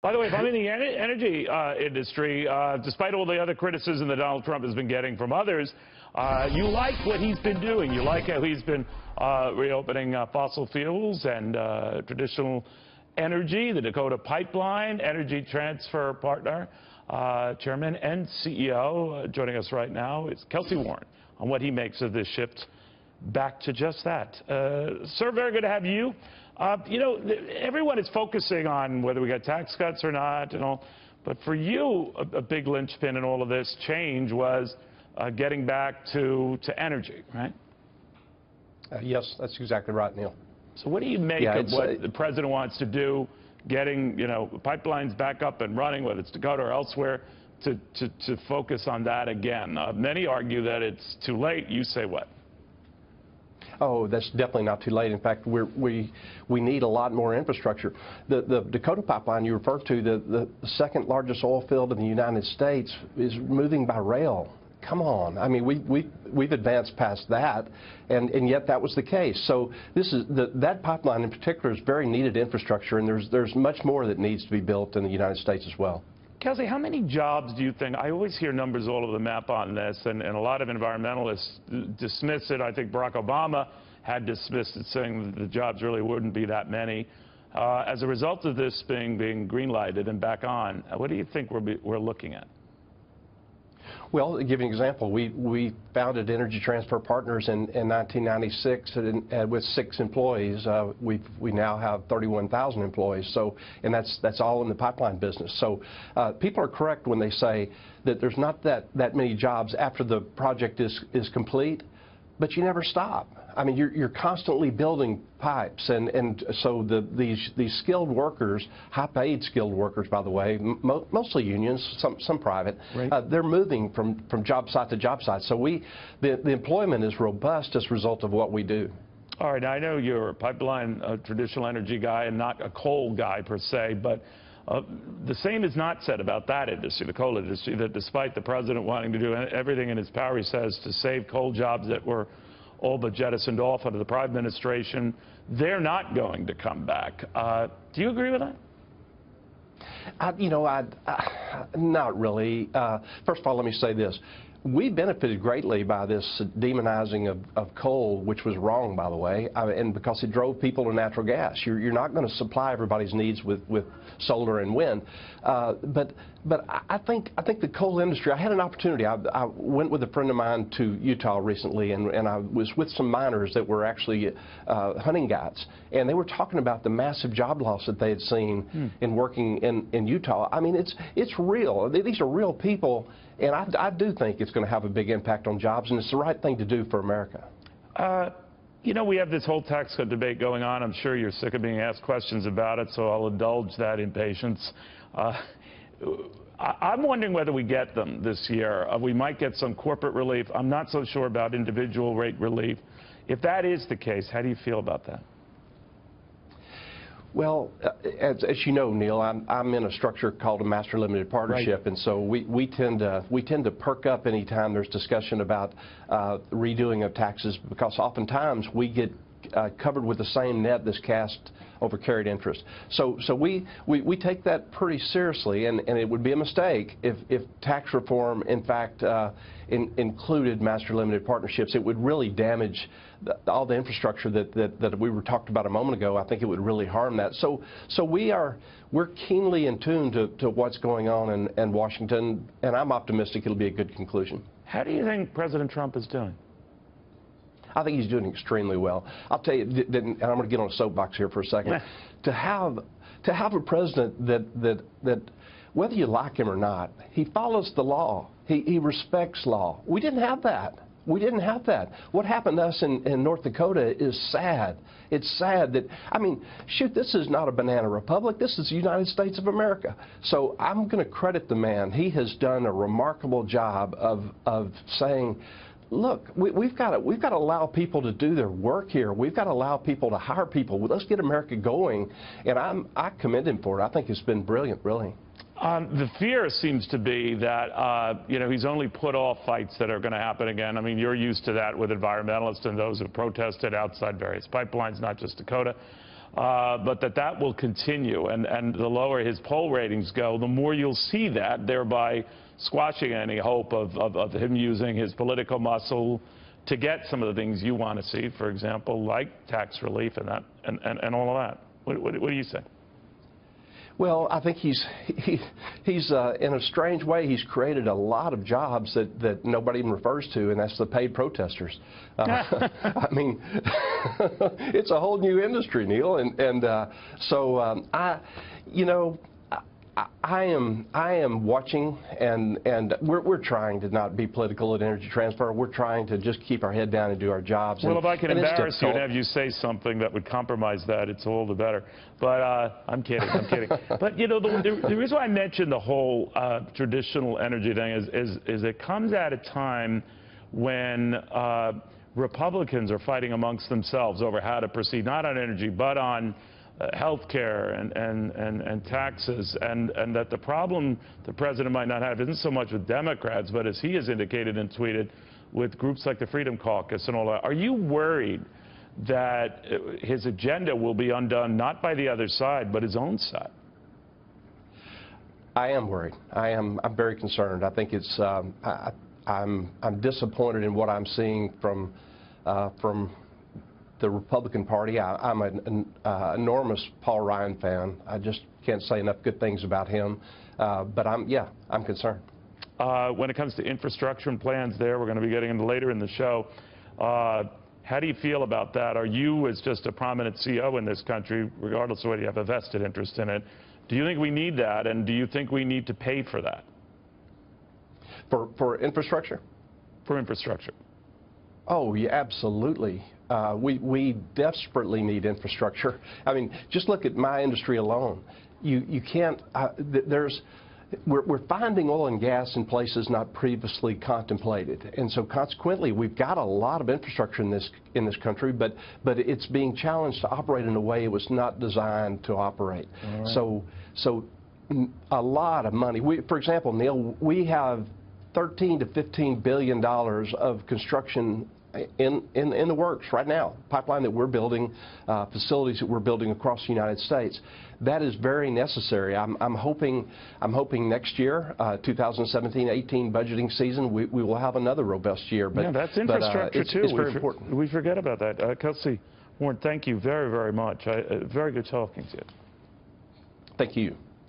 By the way, if I'm in the energy industry, despite all the other criticism that Donald Trump has been getting from others, you like what he's been doing. You like how he's been reopening fossil fuels and traditional energy, the Dakota pipeline, energy transfer partner, chairman and CEO. Joining us right now is Kelcy on what he makes of this shift back to just that. Sir, very good to have you. You know, everyone is focusing on whether we got tax cuts or not and all, but for you, a big linchpin in all of this change was getting back to energy, right? Yes, that's exactly right, Neil. So what do you make of what the president wants to do, getting, you know, pipelines back up and running, whether it's Dakota or elsewhere, to focus on that again? Many argue that it's too late. You say what? Oh, that's definitely not too late. In fact, we need a lot more infrastructure. The Dakota pipeline you referred to, the second largest oil field in the United States, is moving by rail. Come on. I mean, we've advanced past that, and yet that was the case. So this is that pipeline in particular is very needed infrastructure, and there's much more that needs to be built in the United States as well. Kelcy, how many jobs do you think? I always hear numbers all over the map on this, and a lot of environmentalists dismiss it. I think Barack Obama had dismissed it, saying that the jobs really wouldn't be that many. As a result of this being green-lighted and back on, what do you think we're looking at? Well, to give you an example, we founded Energy Transfer Partners in 1996 with 6 employees. We now have 31,000 employees. So, and that's all in the pipeline business. So, people are correct when they say that there's not that many jobs after the project is complete, but you never stop. I mean, you're constantly building pipes, and so these skilled workers, high-paid skilled workers, by the way, mostly unions, some private, right. They're moving from job site to job site. So the employment is robust as a result of what we do. All right, I know you're a pipeline, traditional energy guy, and not a coal guy per se, but the same is not said about that industry, the coal industry, that despite the president wanting to do everything in his power, he says, to save coal jobs that were all but jettisoned off under the prior administration, they're not going to come back. Do you agree with that? Not really. First of all, let me say this. We benefited greatly by this demonizing of coal, which was wrong, by the way, and because it drove people to natural gas. You're not going to supply everybody's needs with solar and wind. But I think the coal industry, I had an opportunity. I went with a friend of mine to Utah recently, and I was with some miners that were actually hunting guides, and they were talking about the massive job loss that they had seen in working in Utah. I mean, it's real. These are real people, and I do think it's going to have a big impact on jobs, and it's the right thing to do for America. You know, we have this whole tax cut debate going on. I'm sure you're sick of being asked questions about it, so I'll indulge that impatience. I'm wondering whether we get them this year. We might get some corporate relief. I'm not so sure about individual rate relief. If that is the case, how do you feel about that? Well, as you know, Neil, I'm in a structure called a master limited partnership, right. And so we tend to perk up any time there's discussion about redoing of taxes, because oftentimes we get covered with the same net that's cast over carried interest. So we take that pretty seriously, and it would be a mistake if tax reform, in fact, included master limited partnerships. It would really damage all the infrastructure that we were talking about a moment ago. I think it would really harm that. So we're keenly in tune to what's going on in Washington, and I'm optimistic it'll be a good conclusion. How do you think President Trump is doing? I think he's doing extremely well. I'll tell you, and I'm going to get on a soapbox here for a second. To have a president that whether you like him or not, he follows the law. He respects law. We didn't have that. We didn't have that. What happened to us in North Dakota is sad. It's sad that, I mean, shoot, this is not a banana republic. This is the United States of America. So I'm going to credit the man. He has done a remarkable job of saying, look, we've got to allow people to do their work here. We've got to allow people to hire people. Let's get America going. And I commend him for it. I think it's been brilliant, really. The fear seems to be that, you know, he's only put off fights that are going to happen again. I mean, you're used to that with environmentalists and those who protested outside various pipelines, not just Dakota. but that will continue. And the lower his poll ratings go, the more you'll see that, thereby squashing any hope of him using his political muscle to get some of the things you want to see, for example, like tax relief and all of that. What do you say? Well, I think he's in a strange way, he's created a lot of jobs that nobody even refers to, and that's the paid protesters. I mean, it's a whole new industry, Neil, I am watching, and we're trying to not be political at Energy Transfer. We're trying to just keep our head down and do our jobs. Well, if I can embarrass you and have you say something that would compromise that, it's all the better. But I'm kidding. I'm kidding. But you know, the reason why I mentioned the whole traditional energy thing is it comes at a time when Republicans are fighting amongst themselves over how to proceed, not on energy, but on health care and taxes, and that the problem the president might not have isn't so much with Democrats, but as he has indicated and tweeted, with groups like the Freedom Caucus and all that. Are you worried that his agenda will be undone not by the other side, but his own side? I am worried. I'm very concerned. I think it's I'm disappointed in what I'm seeing from the Republican Party. I'm an enormous Paul Ryan fan. I just can't say enough good things about him. But I'm concerned. When it comes to infrastructure and plans there, we're going to be getting into later in the show. How do you feel about that? Are you, as just a prominent CEO in this country, regardless of whether you have a vested interest in it, do you think we need that, and do you think we need to pay for that? For infrastructure? For infrastructure. Oh, yeah, absolutely. We desperately need infrastructure. I mean, just look at my industry alone. You can't, we're finding oil and gas in places not previously contemplated. And so consequently, we've got a lot of infrastructure in this country, but it's being challenged to operate in a way it was not designed to operate. Right. So a lot of money. For example, Neil, we have $13 to $15 billion of construction in the works right now, pipeline that we're building, facilities that we're building across the United States. That is very necessary. I'm hoping next year, 2017-18 budgeting season, we will have another robust year. But yeah, that's infrastructure too. It's very important. We forget about that. Kelcy, Warren, thank you very, very much. Very good talking to you. Thank you.